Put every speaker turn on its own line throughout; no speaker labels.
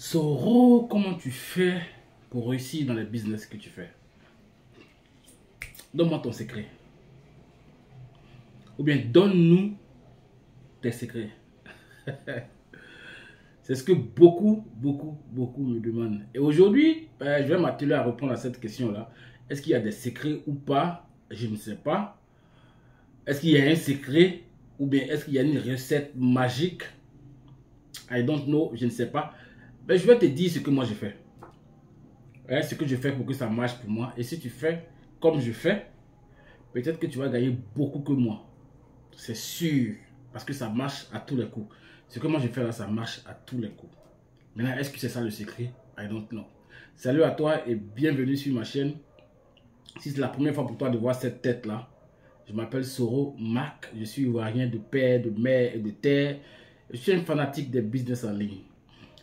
Soro, comment tu fais pour réussir dans les business que tu fais? Donne-moi ton secret. Ou bien donne-nous tes secrets. C'est ce que beaucoup me demandent. Et aujourd'hui, je vais m'atteler à répondre à cette question-là. Est-ce qu'il y a des secrets ou pas? Je ne sais pas. Est-ce qu'il y a un secret? Ou bien est-ce qu'il y a une recette magique? I don't know, je ne sais pas. Mais je vais te dire ce que moi je fais. Ce que je fais pour que ça marche pour moi. Et si tu fais comme je fais, peut-être que tu vas gagner beaucoup que moi. C'est sûr. Parce que ça marche à tous les coups. Ce que moi je fais là, ça marche à tous les coups. Maintenant, est-ce que c'est ça le secret? I don't know. Salut à toi et bienvenue sur ma chaîne. Si c'est la première fois pour toi de voir cette tête là, je m'appelle Soro Mac. Je suis ivoirien de père, de mère et de terre. Je suis un fanatique des business en ligne.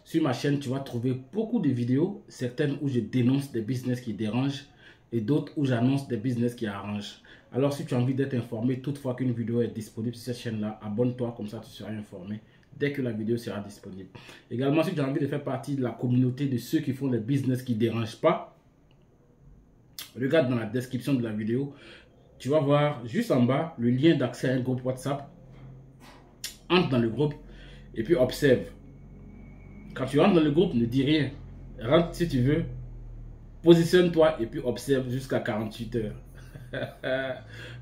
Sur ma chaîne, tu vas trouver beaucoup de vidéos, certaines où je dénonce des business qui dérangent et d'autres où j'annonce des business qui arrangent. Alors si tu as envie d'être informé toutefois qu'une vidéo est disponible sur cette chaîne-là, abonne-toi, comme ça tu seras informé dès que la vidéo sera disponible. Également, si tu as envie de faire partie de la communauté de ceux qui font des business qui ne dérangent pas, regarde dans la description de la vidéo, tu vas voir juste en bas le lien d'accès à un groupe WhatsApp. Entre dans le groupe et puis observe. Quand tu rentres dans le groupe, ne dis rien. Rentre si tu veux. Positionne-toi et puis observe jusqu'à 48 heures.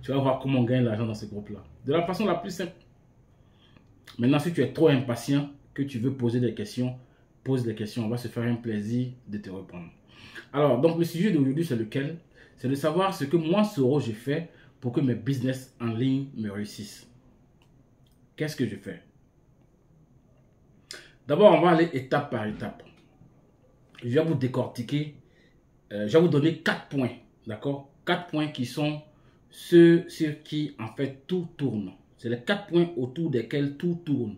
Tu vas voir comment on gagne l'argent dans ce groupe-là. De la façon la plus simple. Maintenant, si tu es trop impatient, que tu veux poser des questions, pose des questions. On va se faire un plaisir de te répondre. Alors, donc le sujet d'aujourd'hui, c'est lequel? C'est de savoir ce que moi, Soro, je fais pour que mes business en ligne me réussissent. Qu'est-ce que je fais? D'abord, on va aller étape par étape. Je vais vous décortiquer. Je vais vous donner 4 points. D'accord? 4 points qui sont ceux sur qui, en fait, tout tourne. C'est les 4 points autour desquels tout tourne.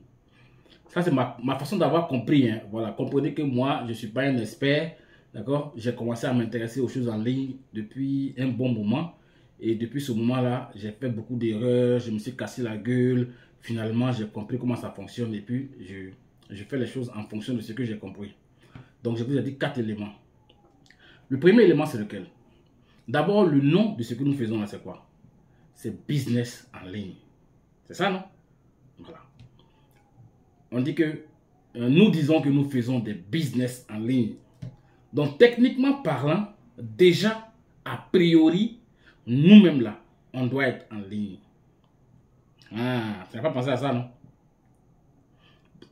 Ça, c'est ma façon d'avoir compris. Hein. Voilà. Comprenez que moi, je ne suis pas un expert. D'accord? J'ai commencé à m'intéresser aux choses en ligne depuis un bon moment. Et depuis ce moment-là, j'ai fait beaucoup d'erreurs. Je me suis cassé la gueule. Finalement, j'ai compris comment ça fonctionne. Et puis, je fais les choses en fonction de ce que j'ai compris. Donc, je vous ai dit 4 éléments. Le premier élément, c'est lequel? D'abord, le nom de ce que nous faisons là, c'est quoi? C'est business en ligne. C'est ça, non? Voilà. On dit que nous disons que nous faisons des business en ligne. Donc, techniquement parlant, déjà, a priori, nous-mêmes là, on doit être en ligne. Ah, tu n'as pas pensé à ça, non?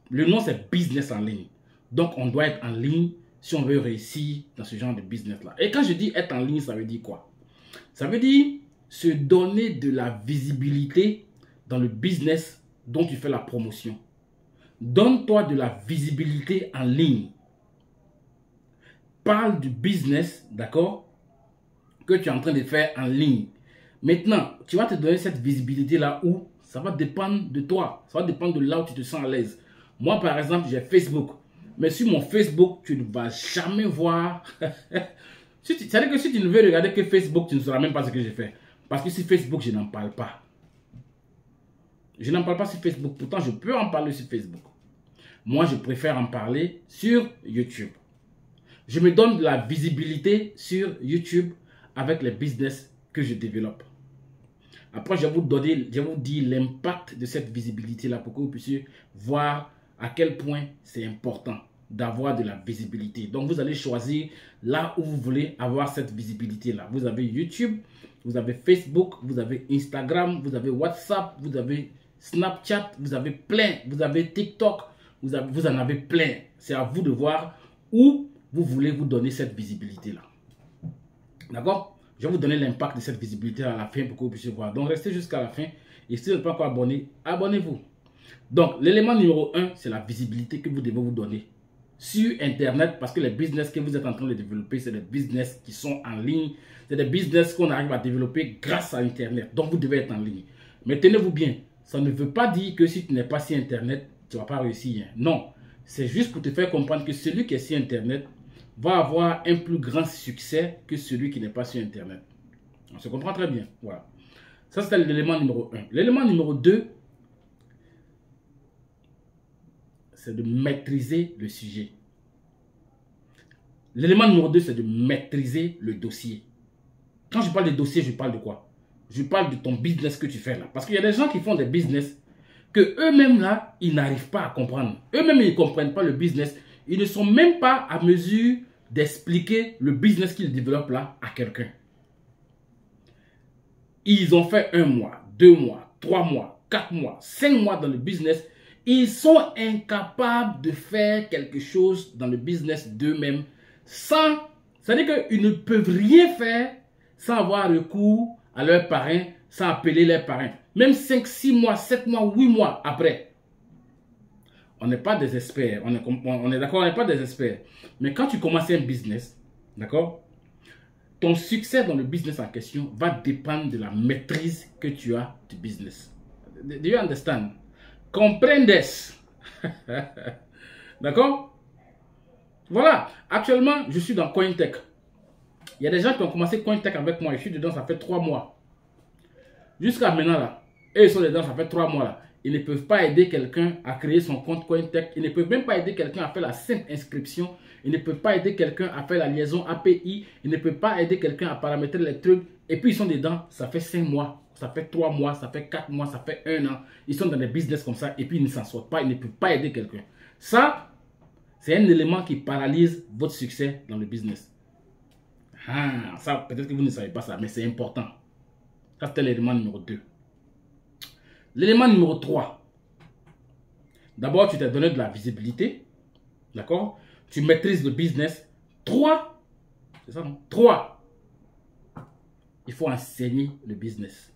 Le nom, c'est business en ligne. Donc, on doit être en ligne si on veut réussir dans ce genre de business-là. Et quand je dis être en ligne, ça veut dire quoi? Ça veut dire se donner de la visibilité dans le business dont tu fais la promotion. Donne-toi de la visibilité en ligne. Parle du business, d'accord, que tu es en train de faire en ligne. Maintenant, tu vas te donner cette visibilité-là où ça va dépendre de toi. Ça va dépendre de là où tu te sens à l'aise. Moi, par exemple, j'ai Facebook. Mais sur mon Facebook, tu ne vas jamais voir. C'est-à-dire que si tu ne veux regarder que Facebook, tu ne sauras même pas ce que j'ai fait. Parce que sur Facebook, je n'en parle pas. Je n'en parle pas sur Facebook. Pourtant, je peux en parler sur Facebook. Moi, je préfère en parler sur YouTube. Je me donne de la visibilité sur YouTube avec les business que je développe. Après, je vais vous dire l'impact de cette visibilité-là pour que vous puissiez voir à quel point c'est important d'avoir de la visibilité. Donc, vous allez choisir là où vous voulez avoir cette visibilité-là. Vous avez YouTube, vous avez Facebook, vous avez Instagram, vous avez WhatsApp, vous avez Snapchat, vous avez plein, vous avez TikTok, vous en avez plein. C'est à vous de voir où vous voulez vous donner cette visibilité-là. D'accord? Je vais vous donner l'impact de cette visibilité à la fin pour que vous puissiez voir. Donc, restez jusqu'à la fin. Et si vous n'êtes pas encore abonné, abonnez-vous. Donc, l'élément numéro 1, c'est la visibilité que vous devez vous donner sur Internet, parce que les business que vous êtes en train de développer, c'est des business qui sont en ligne. C'est des business qu'on arrive à développer grâce à Internet. Donc, vous devez être en ligne. Mais tenez-vous bien, ça ne veut pas dire que si tu n'es pas sur Internet, tu ne vas pas réussir. Non, c'est juste pour te faire comprendre que celui qui est sur Internet va avoir un plus grand succès que celui qui n'est pas sur Internet. On se comprend très bien. Voilà. Ça, c'est l'élément numéro 1. L'élément numéro 2, c'est de maîtriser le sujet. L'élément numéro 2, c'est de maîtriser le dossier. Quand je parle de dossier, je parle de quoi? Je parle de ton business que tu fais là. Parce qu'il y a des gens qui font des business que eux-mêmes là, ils n'arrivent pas à comprendre. Eux-mêmes, ils ne comprennent pas le business. Ils ne sont même pas à mesure d'expliquer le business qu'ils développent là à quelqu'un. Ils ont fait 1 mois, 2 mois, 3 mois, 4 mois, 5 mois dans le business. Ils sont incapables de faire quelque chose dans le business d'eux-mêmes sans... C'est-à-dire qu'ils ne peuvent rien faire sans avoir recours à leurs parrains, sans appeler leurs parrains. Même 5, 6 mois, 7 mois, 8 mois après. On n'est pas des experts. On est d'accord, on n'est pas des experts. Mais quand tu commences un business, d'accord, ton succès dans le business en question va dépendre de la maîtrise que tu as du business. Do you understand? Comprendes? D'accord? Voilà. Actuellement, je suis dans Cointech. Il y a des gens qui ont commencé Cointech avec moi. Je suis dedans, ça fait 3 mois. Jusqu'à maintenant, là, eux, ils sont dedans, ça fait 3 mois. Là. Ils ne peuvent pas aider quelqu'un à créer son compte Cointech. Ils ne peuvent même pas aider quelqu'un à faire la simple inscription. Ils ne peuvent pas aider quelqu'un à faire la liaison API. Ils ne peuvent pas aider quelqu'un à paramétrer les trucs. Et puis, ils sont dedans, ça fait 5 mois. Ça fait 3 mois, ça fait 4 mois, ça fait 1 an. Ils sont dans des business comme ça et puis ils ne s'en sortent pas. Ils ne peuvent pas aider quelqu'un. Ça, c'est un élément qui paralyse votre succès dans le business. Ah, ça, peut-être que vous ne savez pas ça, mais c'est important. Ça, c'était l'élément numéro 2. L'élément numéro 3. D'abord, tu t'es donné de la visibilité. D'accord? Tu maîtrises le business. 3. C'est ça, non? 3. Il faut enseigner le business.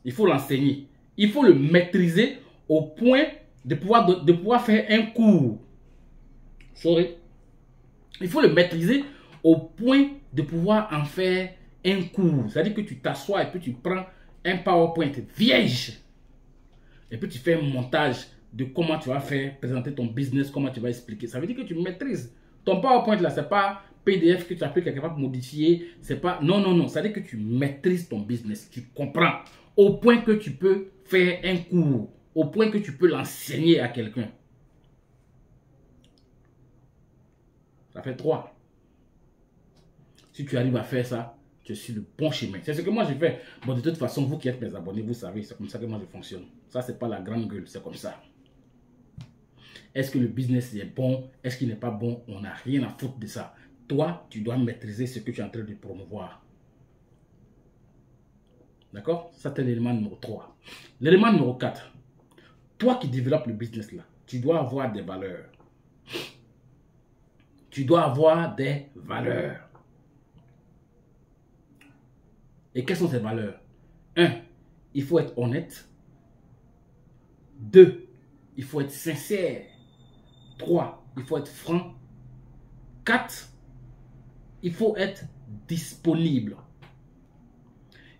Il faut l'enseigner. Il faut le maîtriser au point de pouvoir faire un cours. Sorry. Il faut le maîtriser au point de pouvoir en faire un cours. C'est-à-dire que tu t'assois et puis tu prends un PowerPoint vierge. Et puis tu fais un montage de comment tu vas faire, présenter ton business, comment tu vas expliquer. Ça veut dire que tu maîtrises. Ton PowerPoint là, c'est pas PDF que tu as pu quelque part modifier. C'est pas... Non, non, non. Ça veut dire que tu maîtrises ton business. Tu comprends. Au point que tu peux faire un cours. Au point que tu peux l'enseigner à quelqu'un. Ça fait 3. Si tu arrives à faire ça, tu es sur le bon chemin. C'est ce que moi j'ai fait. Bon, de toute façon, vous qui êtes mes abonnés, vous savez, c'est comme ça que moi je fonctionne. Ça, c'est pas la grande gueule, c'est comme ça. Est-ce que le business est bon? Est-ce qu'il n'est pas bon? On n'a rien à foutre de ça. Toi, tu dois maîtriser ce que tu es en train de promouvoir. D'accord? Ça, c'est l'élément numéro 3. L'élément numéro 4. Toi qui développes le business là, tu dois avoir des valeurs. Tu dois avoir des valeurs. Et quelles sont ces valeurs? 1. Il faut être honnête. 2. Il faut être sincère. 3. Il faut être franc. 4. Il faut être disponible.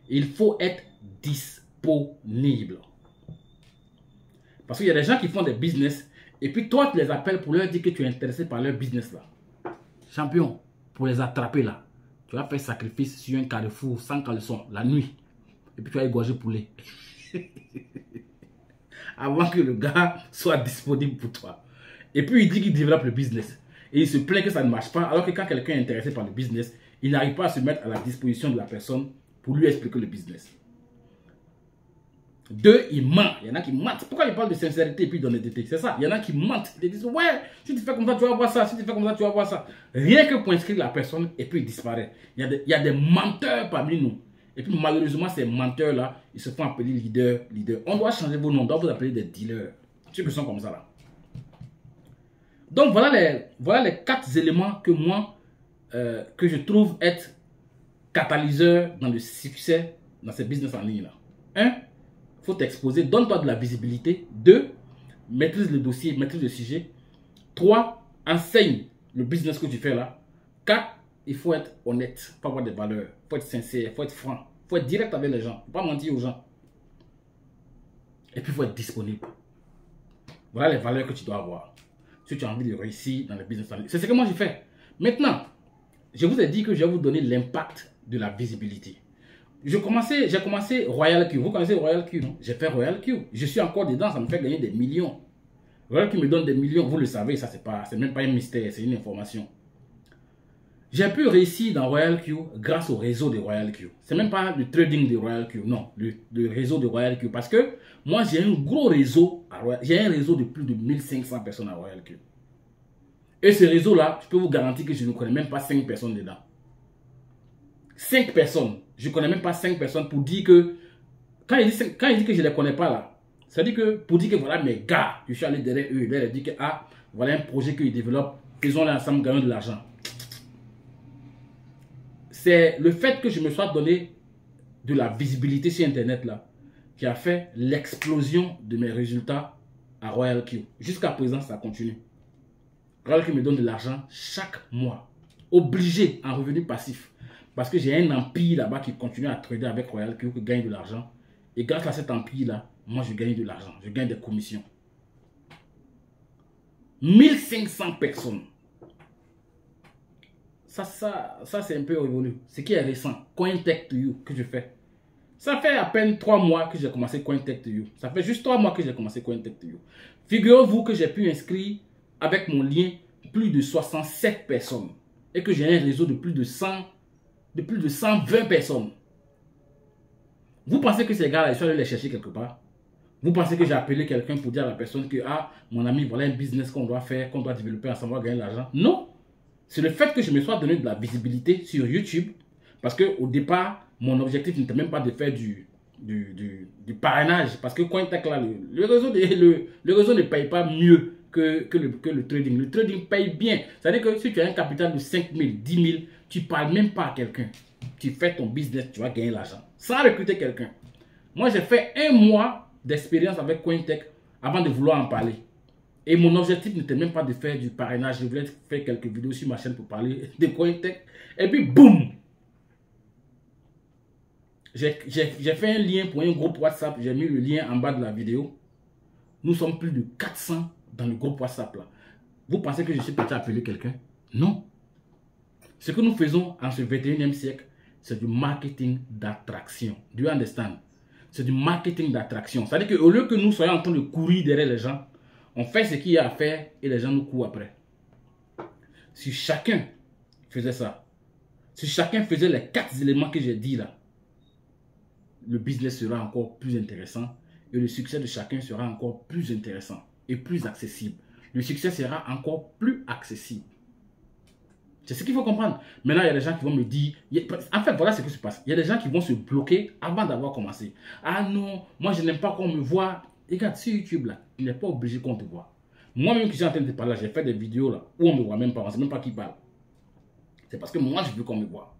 Il faut être disponible. Parce qu'il y a des gens qui font des business et puis toi tu les appelles pour leur dire que tu es intéressé par leur business là. Champion, pour les attraper là, tu vas faire sacrifice sur un carrefour sans caleçon la nuit. Et puis tu vas égorger poulet. Avant que le gars soit disponible pour toi. Et puis il dit qu'il développe le business. Et il se plaint que ça ne marche pas. Alors que quand quelqu'un est intéressé par le business, il n'arrive pas à se mettre à la disposition de la personne pour lui expliquer le business. 2, il ment. Il y en a qui mentent. Pourquoi il parle de sincérité et puis d'honnêteté? C'est ça. Il y en a qui mentent. Ils disent, ouais, si tu fais comme ça, tu vas voir ça. Si tu fais comme ça, tu vas voir ça. Rien que pour inscrire la personne et puis il disparaît. Il y a des menteurs parmi nous. Et puis malheureusement, ces menteurs-là, ils se font appeler leaders. On doit changer vos noms. On doit vous appeler des dealers. Ceux qui sont comme ça là. Donc voilà les 4 éléments que moi, que je trouve être catalyseurs dans le succès dans ces business en ligne là. 1. Il faut t'exposer, donne-toi de la visibilité. 2. Maîtrise le dossier, maîtrise le sujet. 3. Enseigne le business que tu fais là. 4. Il faut être honnête, il faut avoir des valeurs, il faut être sincère, il faut être franc, il faut être direct avec les gens, il ne faut pas mentir aux gens. Et puis il faut être disponible. Voilà les valeurs que tu dois avoir. Si tu as envie de réussir dans le business en ligne. C'est ce que moi j'ai fait. Maintenant, je vous ai dit que je vais vous donner l'impact de la visibilité. J'ai commencé Royal Q. Vous connaissez Royal Q, non? J'ai fait Royal Q. Je suis encore dedans, ça me fait gagner des millions. Royal Q me donne des millions, vous le savez, ça c'est même pas un mystère, c'est une information. J'ai pu réussir dans Royal Q grâce au réseau de Royal Q. C'est même pas le trading de Royal Q, non, le réseau de Royal Q. Parce que moi, j'ai un gros réseau, j'ai un réseau de plus de 1500 personnes à Royal Q. Et ce réseau-là, je peux vous garantir que je ne connais même pas 5 personnes dedans. 5 personnes, je ne connais même pas 5 personnes pour dire que, quand il dit que je ne les connais pas là, ça dit que pour dire que voilà mes gars, je suis allé derrière eux, il dit que ah, voilà un projet qu'ils développent, faisons-le ensemble, gagnons de l'argent. C'est le fait que je me sois donné de la visibilité sur Internet là qui a fait l'explosion de mes résultats à Royal Q. Jusqu'à présent, ça continue. Royal Q me donne de l'argent chaque mois. Obligé en revenu passif. Parce que j'ai un empire là-bas qui continue à trader avec Royal Q, qui gagne de l'argent. Et grâce à cet empire là, moi je gagne de l'argent. Je gagne des commissions. 1500 personnes. Ça c'est un peu révolu. Ce qui est récent, CoinTech2You que je fais. Ça fait à peine 3 mois que j'ai commencé CoinTech2You. Ça fait juste 3 mois que j'ai commencé CoinTech2You. Figurez-vous que j'ai pu inscrire avec mon lien plus de 67 personnes. Et que j'ai un réseau de plus de 120 personnes. Vous pensez que ces gars-là, ils sont allés les chercher quelque part? Vous pensez que j'ai appelé quelqu'un pour dire à la personne que, ah, mon ami, voilà un business qu'on doit faire, qu'on doit développer ensemble, on va gagner de l'argent? Non. C'est le fait que je me sois donné de la visibilité sur YouTube. Parce qu'au départ, mon objectif n'était même pas de faire du parrainage. Parce que CoinTech, là, le réseau ne paye pas mieux que le trading. Le trading paye bien. C'est-à-dire que si tu as un capital de 5 000, 10 000, tu ne parles même pas à quelqu'un. Tu fais ton business, tu vas gagner l'argent. Sans recruter quelqu'un. Moi, j'ai fait 1 mois d'expérience avec CoinTech avant de vouloir en parler. Et mon objectif n'était même pas de faire du parrainage. Je voulais faire quelques vidéos sur ma chaîne pour parler de CoinTech. Et puis, boum! J'ai fait un lien pour un groupe WhatsApp. J'ai mis le lien en bas de la vidéo. Nous sommes plus de 400 dans le groupe WhatsApp là. Vous pensez que je suis parti appeler quelqu'un? Non. Ce que nous faisons en ce 21e siècle, c'est du marketing d'attraction. Do you understand? C'est du marketing d'attraction. C'est-à-dire qu'au lieu que nous soyons en train de courir derrière les gens, on fait ce qu'il y a à faire et les gens nous courent après. Si chacun faisait ça, si chacun faisait les 4 éléments que j'ai dit là, le business sera encore plus intéressant et le succès de chacun sera encore plus intéressant et plus accessible. Le succès sera encore plus accessible. C'est ce qu'il faut comprendre. Maintenant, il y a des gens qui vont me dire... En fait, voilà ce qui se passe. Il y a des gens qui vont se bloquer avant d'avoir commencé. Ah non, moi je n'aime pas qu'on me voit. Regarde, sur YouTube, là, il n'est pas obligé qu'on te voit. Moi-même qui suis en train de parler, j'ai fait des vidéos là où on ne me voit même pas. On ne sait même pas qui parle. C'est parce que moi, je veux qu'on me voit.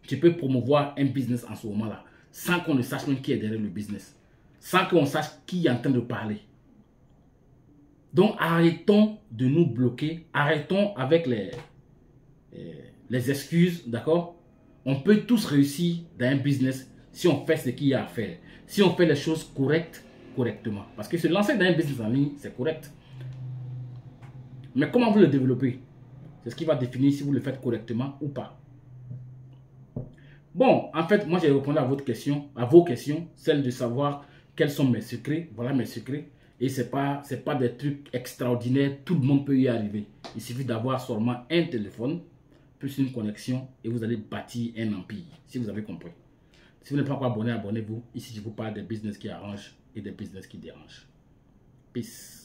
Tu peux promouvoir un business en ce moment-là sans qu'on ne sache même qui est derrière le business. Sans qu'on sache qui est en train de parler. Donc, arrêtons de nous bloquer. Arrêtons avec les excuses, d'accord? On peut tous réussir dans un business si on fait ce qu'il y a à faire. Si on fait les choses correctement. Parce que se lancer dans un business en ligne, c'est correct. Mais comment vous le développez? C'est ce qui va définir si vous le faites correctement ou pas. Bon, en fait, moi j'ai répondu à votre question, à vos questions, celle de savoir quels sont mes secrets. Voilà mes secrets. Et ce n'est pas des trucs extraordinaires, tout le monde peut y arriver. Il suffit d'avoir seulement un téléphone, plus une connexion, et vous allez bâtir un empire, si vous avez compris. Si vous n'êtes pas encore abonné, abonnez-vous. Ici, je vous parle des business qui arrangent et des business qui dérangent. Peace.